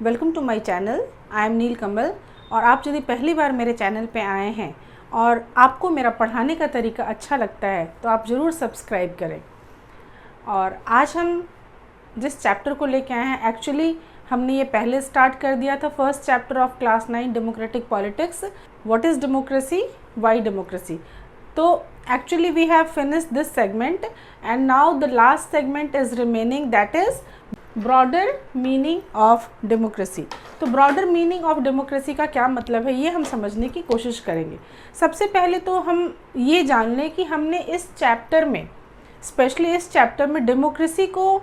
Welcome to my channel. I am Neel Kamal. और आप यदि पहली बार मेरे चैनल पे आए हैं और आपको मेरा पढ़ाने का तरीका अच्छा लगता है तो आप ज़रूर सब्सक्राइब करें। और आज हम जिस चैप्टर को लेके आए हैं, एक्चुअली हमने ये पहले स्टार्ट कर दिया था, first chapter of class 9 democratic politics, what is democracy, why democracy. तो actually we have finished this segment and now the last segment is remaining, that is broader meaning of democracy। तो broader meaning of democracy का क्या मतलब है, ये हम समझने की कोशिश करेंगे। सबसे पहले तो हम ये जान लें कि हमने इस चैप्टर में, स्पेशली इस चैप्टर में, डेमोक्रेसी को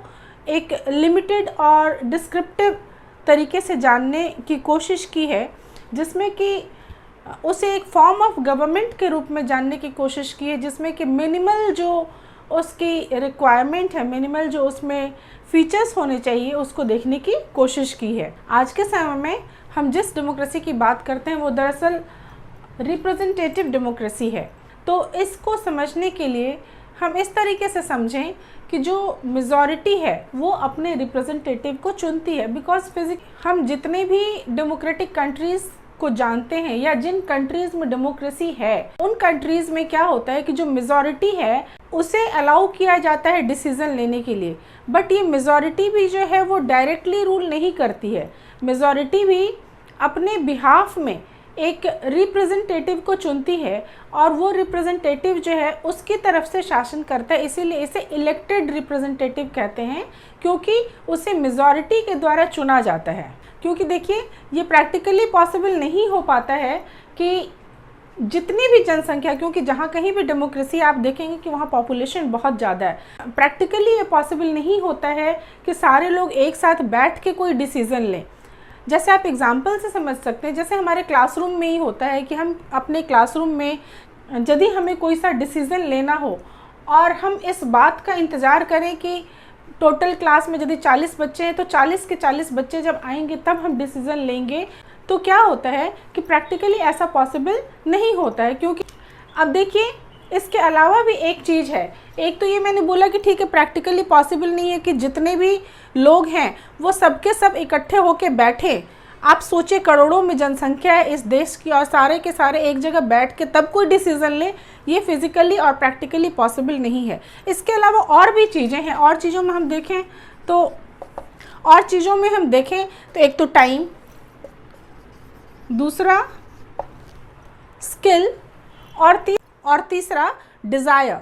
एक लिमिटेड और डिस्क्रिप्टिव तरीके से जानने की कोशिश की है, जिसमें कि उसे एक फॉर्म ऑफ गवर्नमेंट के रूप में जानने की कोशिश की है, जिसमें कि मिनिमल जो उसकी रिक्वायरमेंट है, मिनिमल जो उसमें फीचर्स होने चाहिए, उसको देखने की कोशिश की है। आज के समय में हम जिस डेमोक्रेसी की बात करते हैं वो दरअसल रिप्रेजेंटेटिव डेमोक्रेसी है। तो इसको समझने के लिए हम इस तरीके से समझें कि जो मेजॉरिटी है वो अपने रिप्रेजेंटेटिव को चुनती है। बिकॉज हम जितने भी डेमोक्रेटिक कंट्रीज़ को जानते हैं या जिन कंट्रीज़ में डेमोक्रेसी है, उन कंट्रीज़ में क्या होता है कि जो मेजॉरिटी है उसे अलाउ किया जाता है डिसीज़न लेने के लिए। बट ये मेजॉरिटी भी जो है वो डायरेक्टली रूल नहीं करती है। मेजॉरिटी भी अपने बिहाफ में एक रिप्रेजेंटेटिव को चुनती है और वो रिप्रेजेंटेटिव जो है उसकी तरफ से शासन करता है। इसीलिए इसे इलेक्टेड रिप्रेजेंटेटिव कहते हैं, क्योंकि उसे मेजॉरिटी के द्वारा चुना जाता है। क्योंकि देखिए, ये प्रैक्टिकली पॉसिबल नहीं हो पाता है कि जितनी भी जनसंख्या, क्योंकि जहाँ कहीं भी डेमोक्रेसी आप देखेंगे कि वहाँ पॉपुलेशन बहुत ज़्यादा है, प्रैक्टिकली ये पॉसिबल नहीं होता है कि सारे लोग एक साथ बैठ के कोई डिसीज़न लें। जैसे आप एग्जाम्पल से समझ सकते हैं, जैसे हमारे क्लासरूम में ही होता है कि हम अपने क्लासरूम में यदि हमें कोई सा डिसीज़न लेना हो और हम इस बात का इंतज़ार करें कि टोटल क्लास में यदि 40 बच्चे हैं तो 40 के 40 बच्चे जब आएंगे तब हम डिसीज़न लेंगे, तो क्या होता है कि प्रैक्टिकली ऐसा पॉसिबल नहीं होता है। क्योंकि अब देखिए, इसके अलावा भी एक चीज़ है। एक तो ये मैंने बोला कि ठीक है, प्रैक्टिकली पॉसिबल नहीं है कि जितने भी लोग हैं वो सबके सब इकट्ठे होके बैठे। आप सोचिए, करोड़ों में जनसंख्या है इस देश की और सारे के सारे एक जगह बैठ के तब कोई डिसीज़न ले, ये फिज़िकली और प्रैक्टिकली पॉसिबल नहीं है। इसके अलावा और भी चीज़ें हैं। और चीज़ों में हम देखें तो एक तो टाइम, दूसरा स्किल और तीसरा डिज़ायर।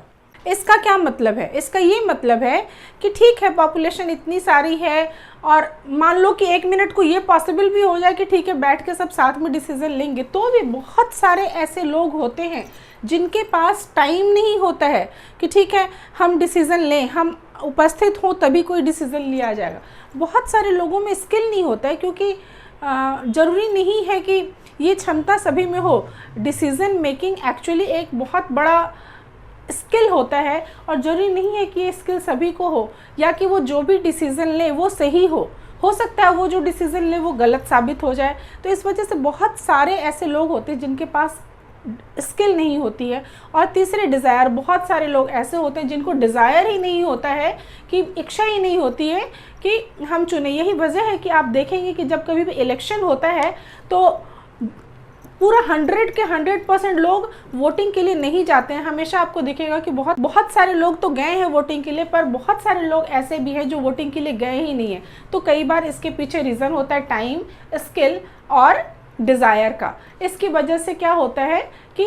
इसका क्या मतलब है? इसका ये मतलब है कि ठीक है, पॉपुलेशन इतनी सारी है और मान लो कि 1 मिनट को ये पॉसिबल भी हो जाए कि ठीक है बैठ के सब साथ में डिसीज़न लेंगे, तो भी बहुत सारे ऐसे लोग होते हैं जिनके पास टाइम नहीं होता है कि ठीक है हम डिसीज़न लें, हम उपस्थित हों तभी कोई डिसीज़न लिया जाएगा। बहुत सारे लोगों में स्किल नहीं होता है, क्योंकि ज़रूरी नहीं है कि ये क्षमता सभी में हो। डिसीज़न मेकिंग एक्चुअली एक बहुत बड़ा स्किल होता है और ज़रूरी नहीं है कि ये स्किल सभी को हो या कि वो जो भी डिसीज़न ले वो सही हो सकता है वो जो डिसीज़न ले वो गलत साबित हो जाए। तो इस वजह से बहुत सारे ऐसे लोग होते हैं जिनके पास स्किल नहीं होती है। और तीसरे डिज़ायर, बहुत सारे लोग ऐसे होते हैं जिनको डिज़ायर ही नहीं होता है, कि इच्छा ही नहीं होती है कि हम चुने। यही वजह है कि आप देखेंगे कि जब कभी भी इलेक्शन होता है तो पूरा 100 के 100% लोग वोटिंग के लिए नहीं जाते हैं। हमेशा आपको दिखेगा कि बहुत सारे लोग तो गए हैं वोटिंग के लिए, पर बहुत सारे लोग ऐसे भी हैं जो वोटिंग के लिए गए ही नहीं हैं। तो कई बार इसके पीछे रीज़न होता है टाइम, स्किल और डिज़ायर का। इसकी वजह से क्या होता है कि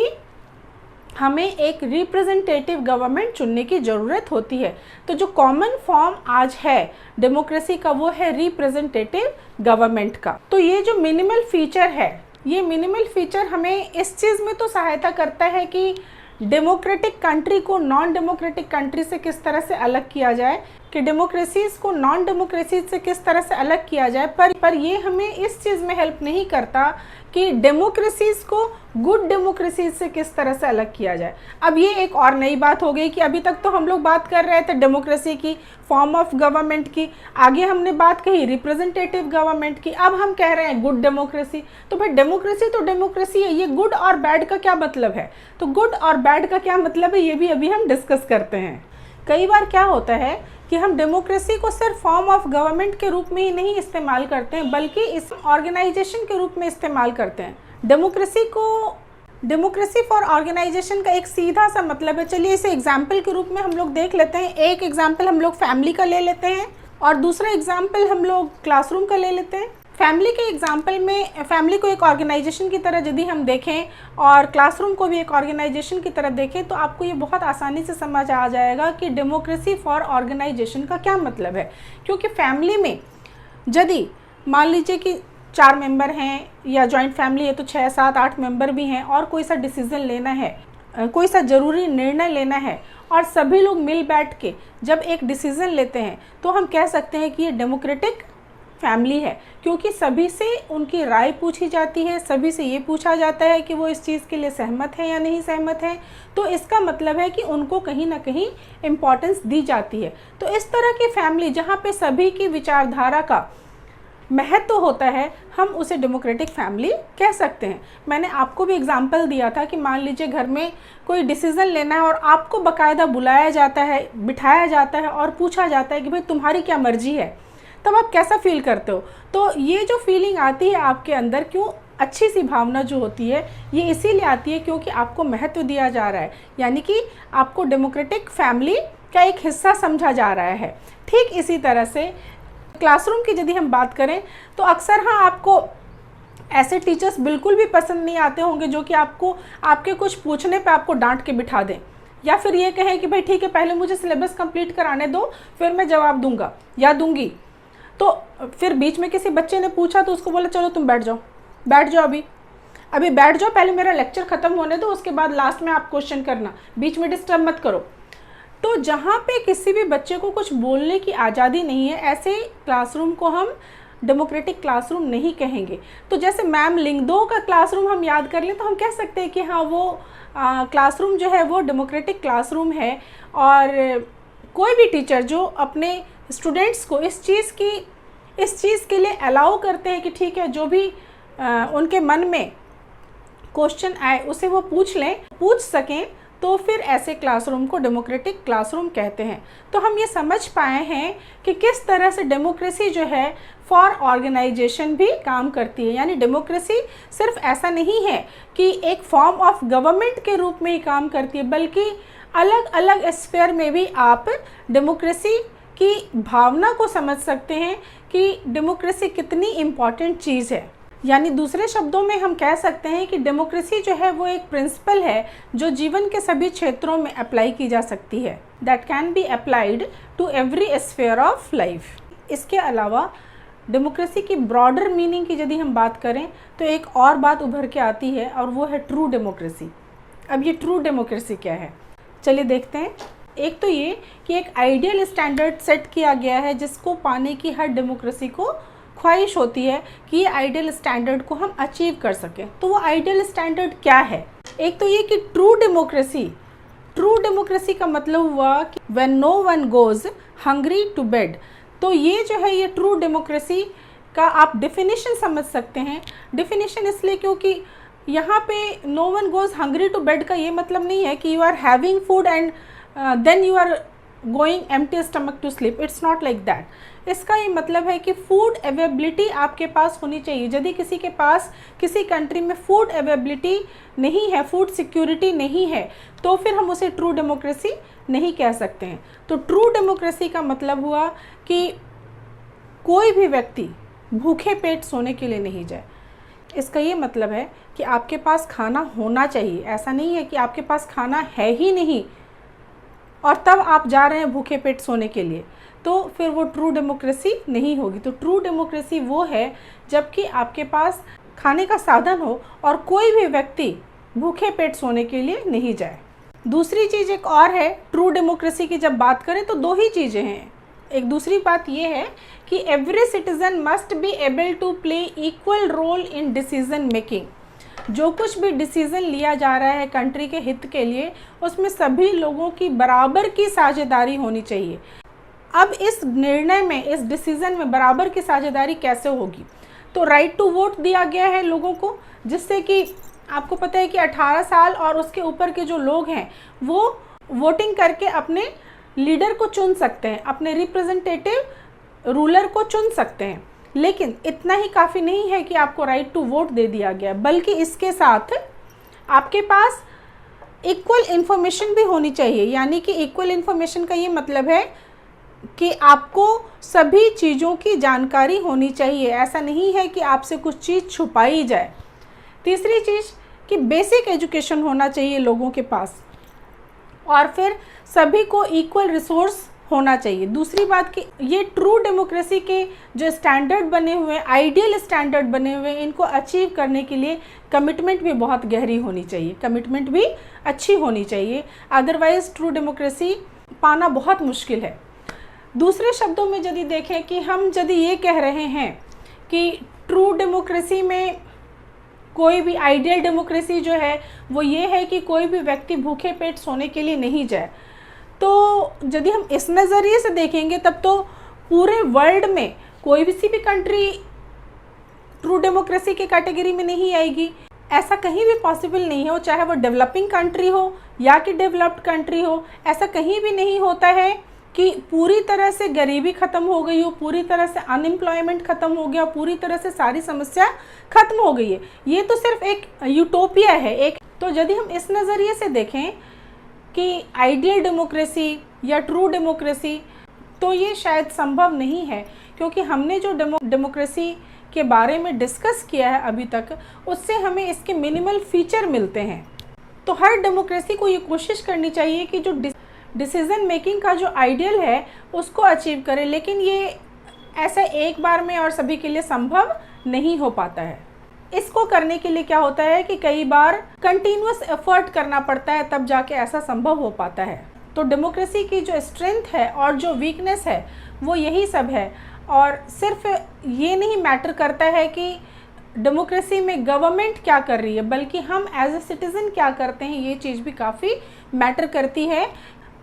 हमें एक रिप्रेजेंटेटिव गवर्नमेंट चुनने की ज़रूरत होती है। तो जो कॉमन फॉर्म आज है डेमोक्रेसी का वो है रिप्रेजेंटेटिव गवर्नमेंट का। तो ये जो मिनिमल फीचर है, ये मिनिमल फीचर हमें इस चीज़ में तो सहायता करता है कि डेमोक्रेटिक कंट्री को नॉन डेमोक्रेटिक कंट्री से किस तरह से अलग किया जाए, कि डेमोक्रेसीज़ को नॉन डेमोक्रेसी से किस तरह से अलग किया जाए। पर ये हमें इस चीज़ में हेल्प नहीं करता कि डेमोक्रेसीज़ को गुड डेमोक्रेसी से किस तरह से अलग किया जाए। अब ये एक और नई बात हो गई कि अभी तक तो हम लोग बात कर रहे थे डेमोक्रेसी की, फॉर्म ऑफ गवर्नमेंट की, आगे हमने बात कही रिप्रेजेंटेटिव गवर्नमेंट की, अब हम कह रहे हैं गुड डेमोक्रेसी। तो भाई डेमोक्रेसी तो डेमोक्रेसी है, ये गुड और बैड का क्या मतलब है? तो गुड और बैड का क्या मतलब है ये भी अभी हम डिस्कस करते हैं। कई बार क्या होता है कि हम डेमोक्रेसी को सिर्फ फॉर्म ऑफ गवर्नमेंट के रूप में ही नहीं इस्तेमाल करते हैं, बल्कि इस ऑर्गेनाइजेशन के रूप में इस्तेमाल करते हैं। डेमोक्रेसी फॉर ऑर्गेनाइजेशन का एक सीधा सा मतलब है, चलिए इसे एग्जाम्पल के रूप में हम लोग देख लेते हैं। एक एग्जाम्पल हम लोग फैमिली का ले लेते हैं और दूसरा एग्जाम्पल हम लोग क्लासरूम का ले लेते हैं। फैमिली के एग्जाम्पल में फैमिली को एक ऑर्गेनाइजेशन की तरह यदि हम देखें और क्लासरूम को भी एक ऑर्गेनाइजेशन की तरह देखें, तो आपको ये बहुत आसानी से समझ आ जाएगा कि डेमोक्रेसी फॉर ऑर्गेनाइजेशन का क्या मतलब है। क्योंकि फैमिली में यदि मान लीजिए कि 4 मेंबर हैं या जॉइंट फैमिली है तो 6, 7, 8 मेंबर भी हैं और कोई सा डिसीज़न लेना है, कोई सा ज़रूरी निर्णय लेना है और सभी लोग मिल बैठ के जब एक डिसीज़न लेते हैं तो हम कह सकते हैं कि ये डेमोक्रेटिक फैमिली है, क्योंकि सभी से उनकी राय पूछी जाती है, सभी से ये पूछा जाता है कि वो इस चीज़ के लिए सहमत है या नहीं सहमत है। तो इसका मतलब है कि उनको कहीं ना कहीं इम्पॉर्टेंस दी जाती है। तो इस तरह की फैमिली जहाँ पे सभी की विचारधारा का महत्व होता है, हम उसे डेमोक्रेटिक फैमिली कह सकते हैं। मैंने आपको भी एग्जांपल दिया था कि मान लीजिए घर में कोई डिसीज़न लेना है और आपको बाकायदा बुलाया जाता है, बिठाया जाता है और पूछा जाता है कि भाई तुम्हारी क्या मर्जी है, तब आप कैसा फील करते हो। तो ये जो फीलिंग आती है आपके अंदर, क्यों अच्छी सी भावना जो होती है ये इसीलिए आती है क्योंकि आपको महत्व दिया जा रहा है, यानी कि आपको डेमोक्रेटिक फैमिली का एक हिस्सा समझा जा रहा है। ठीक इसी तरह से क्लासरूम की यदि हम बात करें तो अक्सर हाँ आपको ऐसे टीचर्स बिल्कुल भी पसंद नहीं आते होंगे जो कि आपको आपके कुछ पूछने पे आपको डांट के बिठा दें, या फिर ये कहें कि भाई ठीक है पहले मुझे सिलेबस कंप्लीट कराने दो फिर मैं जवाब दूंगा या दूंगी। तो फिर बीच में किसी बच्चे ने पूछा तो उसको बोला चलो तुम बैठ जाओ अभी बैठ जाओ, पहले मेरा लेक्चर ख़त्म होने दो, उसके बाद लास्ट में आप क्वेश्चन करना, बीच में डिस्टर्ब मत करो। तो जहाँ पे किसी भी बच्चे को कुछ बोलने की आज़ादी नहीं है, ऐसे क्लासरूम को हम डेमोक्रेटिक क्लासरूम नहीं कहेंगे। तो जैसे मैम लिंगदो का क्लासरूम हम याद कर लें तो हम कह सकते हैं कि हाँ वो क्लासरूम जो है वो डेमोक्रेटिक क्लासरूम है। और कोई भी टीचर जो अपने स्टूडेंट्स को इस चीज़ के लिए अलाउ करते हैं कि ठीक है जो भी उनके मन में क्वेश्चन आए उसे वो पूछ सकें, तो फिर ऐसे क्लासरूम को डेमोक्रेटिक क्लासरूम कहते हैं। तो हम ये समझ पाए हैं कि किस तरह से डेमोक्रेसी जो है फॉर ऑर्गेनाइजेशन भी काम करती है। यानी डेमोक्रेसी सिर्फ ऐसा नहीं है कि एक फॉर्म ऑफ गवर्नमेंट के रूप में ही काम करती है, बल्कि अलग अलग स्फीयर में भी आप डेमोक्रेसी की भावना को समझ सकते हैं कि डेमोक्रेसी कितनी इम्पॉर्टेंट चीज़ है। यानी दूसरे शब्दों में हम कह सकते हैं कि डेमोक्रेसी जो है वो एक प्रिंसिपल है जो जीवन के सभी क्षेत्रों में अप्लाई की जा सकती है, that can be applied to every sphere of life. इसके अलावा डेमोक्रेसी की ब्रॉडर मीनिंग की यदि हम बात करें तो एक और बात उभर के आती है और वो है ट्रू डेमोक्रेसी। अब ये ट्रू डेमोक्रेसी क्या है, चलिए देखते हैं। एक तो ये कि एक आइडियल स्टैंडर्ड सेट किया गया है जिसको पाने की हर डेमोक्रेसी को ख्वाहिश होती है कि ये आइडियल स्टैंडर्ड को हम अचीव कर सकें। तो वो आइडियल स्टैंडर्ड क्या है? एक तो ये कि ट्रू डेमोक्रेसी का मतलब हुआ कि when no one goes hungry to bed. तो ये जो है ये ट्रू डेमोक्रेसी का आप डेफिनेशन समझ सकते हैं। डेफिनेशन इसलिए क्योंकि यहाँ पे no one goes hungry to bed का ये मतलब नहीं है कि you are having food and then you are going empty stomach to sleep, it's not like that. इसका ये मतलब है कि फूड अवेलेबिलिटी आपके पास होनी चाहिए। यदि किसी के पास किसी कंट्री में फूड अवेलेबिलिटी नहीं है, फूड सिक्योरिटी नहीं है, तो फिर हम उसे ट्रू डेमोक्रेसी नहीं कह सकते हैं। तो ट्रू डेमोक्रेसी का मतलब हुआ कि कोई भी व्यक्ति भूखे पेट सोने के लिए नहीं जाए। इसका ये मतलब है कि आपके पास खाना होना चाहिए, ऐसा नहीं है कि आपके पास खाना है ही नहीं और तब आप जा रहे हैं भूखे पेट सोने के लिए, तो फिर वो ट्रू डेमोक्रेसी नहीं होगी। तो ट्रू डेमोक्रेसी वो है जबकि आपके पास खाने का साधन हो और कोई भी व्यक्ति भूखे पेट सोने के लिए नहीं जाए। दूसरी चीज़ एक और है, ट्रू डेमोक्रेसी की जब बात करें तो दो ही चीज़ें हैं। एक दूसरी बात ये है कि every citizen must be able to play equal role in decision making. जो कुछ भी डिसीज़न लिया जा रहा है कंट्री के हित के लिए, उसमें सभी लोगों की बराबर की साझेदारी होनी चाहिए। अब इस निर्णय में, इस डिसीज़न में बराबर की साझेदारी कैसे होगी? तो राइट टू वोट दिया गया है लोगों को, जिससे कि आपको पता है कि 18 साल और उसके ऊपर के जो लोग हैं वो वोटिंग करके अपने लीडर को चुन सकते हैं, अपने रिप्रेजेंटेटिव रूलर को चुन सकते हैं। लेकिन इतना ही काफ़ी नहीं है कि आपको राइट टू वोट दे दिया गया, बल्कि इसके साथ आपके पास इक्वल इन्फॉर्मेशन भी होनी चाहिए। यानी कि इक्वल इन्फॉर्मेशन का ये मतलब है कि आपको सभी चीज़ों की जानकारी होनी चाहिए। ऐसा नहीं है कि आपसे कुछ चीज़ छुपाई जाए। तीसरी चीज़ कि बेसिक एजुकेशन होना चाहिए लोगों के पास, और फिर सभी को इक्वल रिसोर्स होना चाहिए। दूसरी बात कि ये ट्रू डेमोक्रेसी के जो स्टैंडर्ड बने हुए, आइडियल स्टैंडर्ड बने हुए, इनको अचीव करने के लिए कमिटमेंट भी बहुत गहरी होनी चाहिए, कमिटमेंट भी अच्छी होनी चाहिए। अदरवाइज़ ट्रू डेमोक्रेसी पाना बहुत मुश्किल है। दूसरे शब्दों में यदि देखें कि हम यदि ये कह रहे हैं कि ट्रू डेमोक्रेसी में कोई भी आइडियल डेमोक्रेसी जो है वो ये है कि कोई भी व्यक्ति भूखे पेट सोने के लिए नहीं जाए, तो यदि हम इस नज़रिए से देखेंगे तब तो पूरे वर्ल्ड में कोई भी सी भी कंट्री ट्रू डेमोक्रेसी के कैटेगरी में नहीं आएगी। ऐसा कहीं भी पॉसिबल नहीं है, चाहे वो डेवलपिंग कंट्री हो या कि डेवलप्ड कंट्री हो। ऐसा कहीं भी नहीं होता है कि पूरी तरह से गरीबी ख़त्म हो गई हो, पूरी तरह से अनएम्प्लॉयमेंट ख़त्म हो गया, पूरी तरह से सारी समस्या ख़त्म हो गई है। ये तो सिर्फ एक यूटोपिया है एक। तो यदि हम इस नज़रिए से देखें कि आइडियल डेमोक्रेसी या ट्रू डेमोक्रेसी, तो ये शायद संभव नहीं है, क्योंकि हमने जो डेमोक्रेसी के बारे में डिस्कस किया है अभी तक, उससे हमें इसके मिनिमल फीचर मिलते हैं। तो हर डेमोक्रेसी को ये कोशिश करनी चाहिए कि जो डिसीज़न मेकिंग का जो आइडियल है उसको अचीव करें, लेकिन ये ऐसा एक बार में और सभी के लिए संभव नहीं हो पाता है। इसको करने के लिए क्या होता है कि कई बार कंटिन्यूअस एफर्ट करना पड़ता है, तब जाके ऐसा संभव हो पाता है। तो डेमोक्रेसी की जो स्ट्रेंथ है और जो वीकनेस है वो यही सब है। और सिर्फ ये नहीं मैटर करता है कि डेमोक्रेसी में गवर्नमेंट क्या कर रही है, बल्कि हम एज ए सिटीज़न क्या करते हैं, ये चीज़ भी काफ़ी मैटर करती है।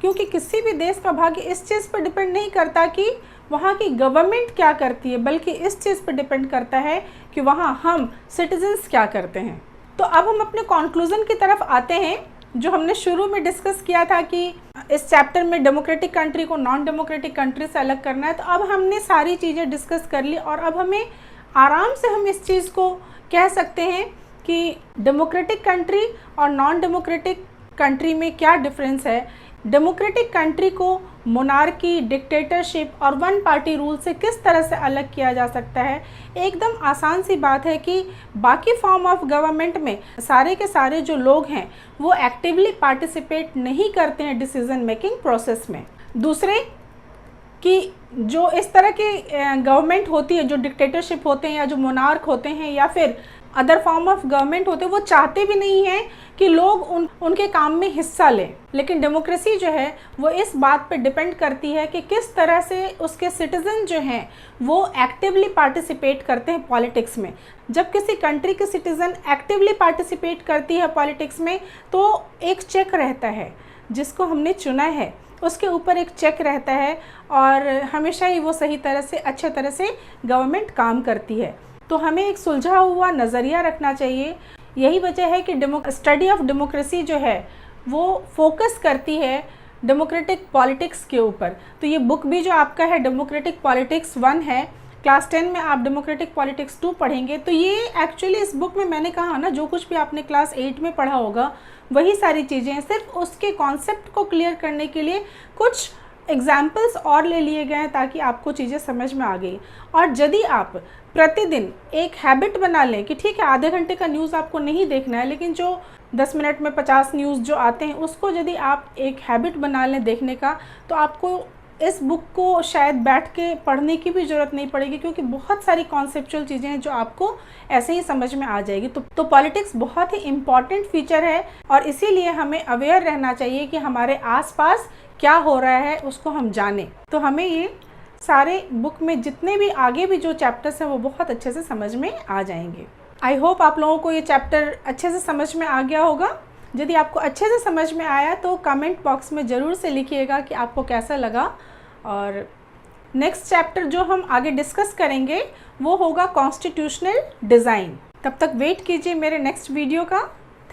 क्योंकि किसी भी देश का भाग्य इस चीज़ पर डिपेंड नहीं करता कि वहाँ की गवर्नमेंट क्या करती है, बल्कि इस चीज़ पर डिपेंड करता है कि वहाँ हम सिटीजन्स क्या करते हैं। तो अब हम अपने कंक्लूज़न की तरफ आते हैं, जो हमने शुरू में डिस्कस किया था कि इस चैप्टर में डेमोक्रेटिक कंट्री को नॉन डेमोक्रेटिक कंट्री से अलग करना है। तो अब हमने सारी चीज़ें डिस्कस कर ली और अब हमें आराम से हम इस चीज़ को कह सकते हैं कि डेमोक्रेटिक कंट्री और नॉन डेमोक्रेटिक कंट्री में क्या डिफरेंस है। डेमोक्रेटिक कंट्री को मोनार्की, डिक्टेटरशिप और वन पार्टी रूल से किस तरह से अलग किया जा सकता है। एकदम आसान सी बात है कि बाकी फॉर्म ऑफ गवर्नमेंट में सारे के सारे जो लोग हैं वो एक्टिवली पार्टिसिपेट नहीं करते हैं डिसीजन मेकिंग प्रोसेस में। दूसरे कि जो इस तरह की गवर्नमेंट होती है, जो डिक्टेटरशिप होते हैं या जो मोनार्क होते हैं या फिर अदर फॉर्म ऑफ गवर्नमेंट होते हैं, वो चाहते भी नहीं हैं कि लोग उनके काम में हिस्सा लें। लेकिन डेमोक्रेसी जो है वो इस बात पे डिपेंड करती है कि किस तरह से उसके सिटीज़न जो हैं वो एक्टिवली पार्टिसिपेट करते हैं पॉलिटिक्स में। जब किसी कंट्री के सिटीज़न एक्टिवली पार्टिसिपेट करती है पॉलिटिक्स में, तो एक चेक रहता है, जिसको हमने चुना है उसके ऊपर एक चेक रहता है और हमेशा ही वो सही तरह से, अच्छे तरह से गवर्नमेंट काम करती है। तो हमें एक सुलझा हुआ नज़रिया रखना चाहिए। यही वजह है कि स्टडी ऑफ डेमोक्रेसी जो है वो फोकस करती है डेमोक्रेटिक पॉलिटिक्स के ऊपर। तो ये बुक भी जो आपका है डेमोक्रेटिक पॉलिटिक्स 1 है, क्लास 10 में आप डेमोक्रेटिक पॉलिटिक्स 2 पढ़ेंगे। तो ये एक्चुअली इस बुक में मैंने कहा ना, जो कुछ भी आपने क्लास 8 में पढ़ा होगा वही सारी चीज़ें हैं। सिर्फ उसके कॉन्सेप्ट को क्लियर करने के लिए कुछ एग्जाम्पल्स और ले लिए गए हैं ताकि आपको चीज़ें समझ में आ गई। और यदि आप प्रतिदिन एक हैबिट बना लें कि ठीक है आधे घंटे का न्यूज़ आपको नहीं देखना है, लेकिन जो 10 मिनट में 50 न्यूज़ जो आते हैं उसको यदि आप एक हैबिट बना लें देखने का, तो आपको इस बुक को शायद बैठ के पढ़ने की भी ज़रूरत नहीं पड़ेगी, क्योंकि बहुत सारी कॉन्सेप्चुअल चीज़ें हैं जो आपको ऐसे ही समझ में आ जाएगी। तो पॉलिटिक्स बहुत ही इम्पॉर्टेंट फीचर है और इसीलिए हमें अवेयर रहना चाहिए कि हमारे आसपास क्या हो रहा है उसको हम जानें। तो हमें ये सारे बुक में जितने भी आगे भी जो चैप्टर्स हैं वो बहुत अच्छे से समझ में आ जाएंगे। आई होप आप लोगों को ये चैप्टर अच्छे से समझ में आ गया होगा। यदि आपको अच्छे से समझ में आया तो कमेंट बॉक्स में ज़रूर से लिखिएगा कि आपको कैसा लगा। और नेक्स्ट चैप्टर जो हम आगे डिस्कस करेंगे वो होगा कॉन्स्टिट्यूशनल डिज़ाइन। तब तक वेट कीजिए मेरे नेक्स्ट वीडियो का।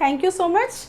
Thank you so much.